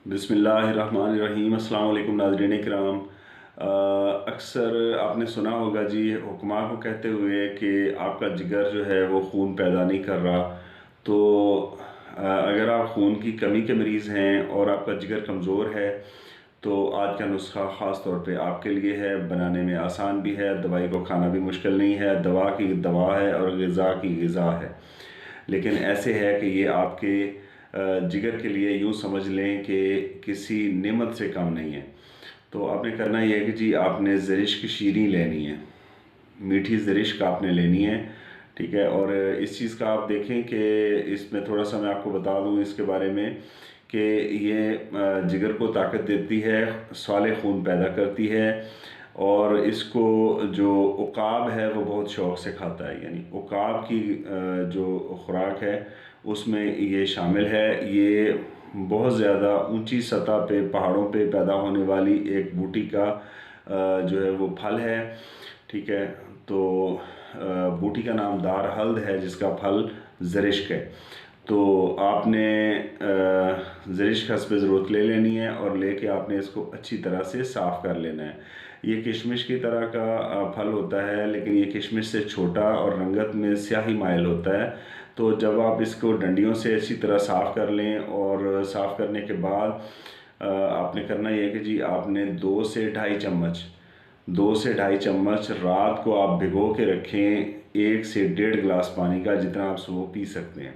बिस्मिल्लाहिर्रहमानिर्रहीम। अस्सलाम वालेकुम नाज़रीन किराम। अक्सर आपने सुना होगा जी हुक्मा को कहते हुए कि आपका जिगर जो है वो खून पैदा नहीं कर रहा। तो अगर आप खून की कमी के मरीज़ हैं और आपका जिगर कमज़ोर है तो आज का नुस्खा ख़ास तौर पे आपके लिए है। बनाने में आसान भी है, दवाई को खाना भी मुश्किल नहीं है। दवा की दवा है और ग़िज़ा की ग़िज़ा है। लेकिन ऐसे है कि ये आपके जिगर के लिए यूँ समझ लें कि किसी नेमत से कम नहीं है। तो आपने करना ये है कि जी आपने ज़रिश की शीरी लेनी है, मीठी ज़रिश का आपने लेनी है, ठीक है। और इस चीज़ का आप देखें कि इसमें थोड़ा-सा मैं आपको बता दूँ इसके बारे में कि ये जिगर को ताकत देती है, साले खून पैदा करती है और इसको जो उकाब है वो बहुत शौक़ से खाता है। यानी उकाब की जो खुराक है उसमें ये शामिल है। ये बहुत ज़्यादा ऊंची सतह पे पहाड़ों पे पैदा होने वाली एक बूटी का जो है वो फल है, ठीक है। तो बूटी का नाम दार हल्द है जिसका फल ज़रिश्क है। तो आपने ज़रिश्क हस्बे ज़रूरत ले लेनी है और लेके आपने इसको अच्छी तरह से साफ़ कर लेना है। ये किशमिश की तरह का फल होता है लेकिन ये किशमिश से छोटा और रंगत में स्याही माइल होता है। तो जब आप इसको डंडियों से अच्छी तरह साफ़ कर लें और साफ़ करने के बाद आपने करना ये है कि जी आपने 2 से ढाई चम्मच रात को आप भिगो के रखें 1 से 1.5 गिलास पानी का, जितना आप सुबह पी सकते हैं,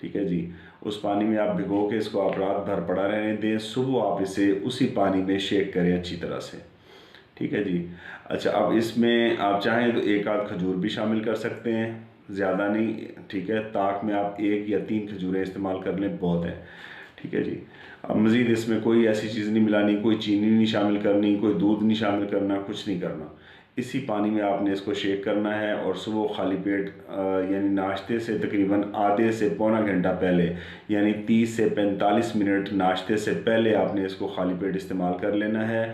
ठीक है जी। उस पानी में आप भिगो के इसको आप रात भर पड़ा रहने दें। सुबह आप इसे उसी पानी में शेक करें अच्छी तरह से, ठीक है जी। अच्छा, अब इसमें आप चाहें तो एक आध खजूर भी शामिल कर सकते हैं, ज़्यादा नहीं, ठीक है। ताक में आप 1 या 3 खजूरें इस्तेमाल कर लें, बहुत है, ठीक है जी। अब मज़ीद इसमें कोई ऐसी चीज़ नहीं मिलानी, कोई चीनी नहीं शामिल करनी, कोई दूध नहीं शामिल करना, कुछ नहीं करना। इसी पानी में आपने इसको शेक करना है और सुबह खाली पेट यानी नाश्ते से तकरीबन आधे से पौना घंटा पहले, यानी 30 से 45 मिनट नाश्ते से पहले आपने इसको खाली पेट इस्तेमाल कर लेना है।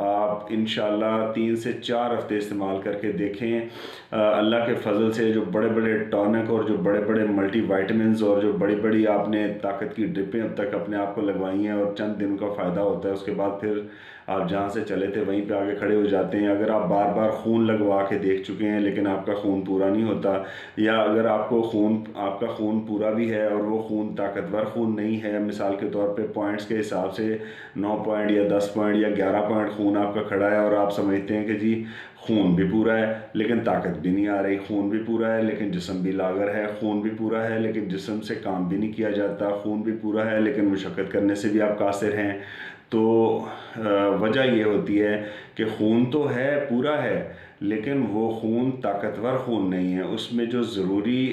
आप इंशाल्लाह 3 से 4 हफ़्ते इस्तेमाल करके देखें। अल्लाह के फ़ज़ल से जो बड़े बड़े टॉनिक और जो बड़े बड़े मल्टीविटामिन्स और जो बड़ी बड़ी आपने ताकत की ड्रिपें अब तक अपने आप को लगवाई हैं और चंद दिन का फ़ायदा होता है, उसके बाद फिर आप जहाँ से चले थे वहीं पे आके खड़े हो जाते हैं। अगर आप बार बार खून लगवा के देख चुके हैं लेकिन आपका खून पूरा नहीं होता, या अगर आपका खून पूरा भी है और वो खून ताकतवर खून नहीं है, मिसाल के तौर पे पॉइंट्स के हिसाब से 9 पॉइंट या 10 पॉइंट या 11 पॉइंट खून आपका खड़ा है और आप समझते हैं कि जी खून भी पूरा है लेकिन ताकत भी नहीं आ रही, खून भी पूरा है लेकिन जिस्म भी लागर है, खून भी पूरा है लेकिन जिस्म से काम भी नहीं किया जाता, खून भी पूरा है लेकिन मुशक्क़त करने से भी आप कासिर हैं, तो वजह ये होती है कि खून तो है, पूरा है, लेकिन वो खून ताकतवर खून नहीं है। उसमें जो ज़रूरी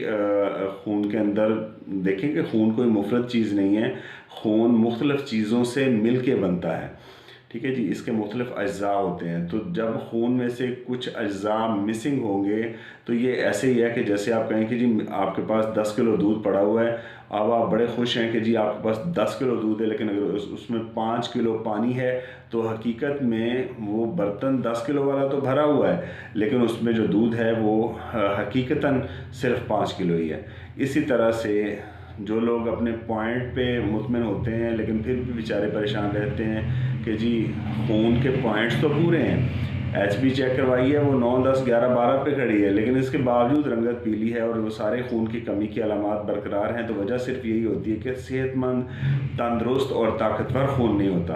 खून के अंदर देखें कि खून कोई मुफ़रद चीज़ नहीं है, खून मुख्तलिफ़ चीज़ों से मिल के बनता है, ठीक है जी। इसके मुख्तलिफ़ अज्जा होते हैं, तो जब खून में से कुछ अज्जा मिसिंग होंगे तो ये ऐसे ही है कि जैसे आप कहें कि जी आपके पास 10 किलो दूध पड़ा हुआ है, अब आप बड़े खुश हैं कि जी आपके पास 10 किलो दूध है, लेकिन अगर उसमें 5 किलो पानी है तो हकीकत में वो बर्तन 10 किलो वाला तो भरा हुआ है लेकिन उसमें जो दूध है वो हकीकतन सिर्फ 5 किलो ही है। इसी तरह से जो लोग अपने पॉइंट पे मुतमिन होते हैं लेकिन फिर भी बेचारे परेशान रहते हैं कि जी खून के पॉइंट्स तो पूरे हैं, एचबी चेक करवाई है वो 9, 10, 11, 12 पे खड़ी है लेकिन इसके बावजूद रंगत पीली है और वो सारे खून की कमी की अलामात बरकरार हैं, तो वजह सिर्फ यही होती है कि सेहतमंद, तंदुरुस्त और ताकतवर खून नहीं होता।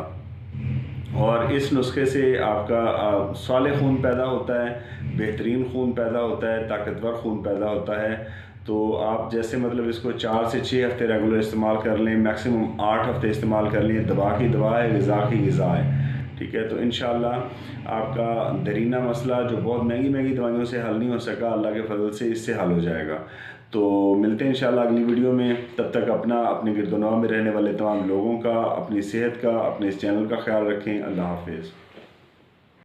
और इस नुस्खे से आपका साले खून पैदा होता है, बेहतरीन खून पैदा होता है, ताकतवर खून पैदा होता है। तो आप जैसे मतलब इसको 4 से 6 हफ़्ते रेगुलर इस्तेमाल कर लें, मैक्सिमम 8 हफ़्ते इस्तेमाल कर लें। दवा की दवा है, ग़िज़ा की ग़िज़ा है, ठीक है। तो इंशाल्लाह आपका दरीना मसला जो बहुत महंगी महंगी दवाइयों से हल नहीं हो सका, अल्लाह के फजल से इससे हल हो जाएगा। तो मिलते हैं इंशाल्लाह अगली वीडियो में। तब तक अपने गिरदोनवा में रहने वाले तमाम लोगों का, अपनी सेहत का, अपने इस चैनल का ख्याल रखें। अल्लाह हाफ़िज़।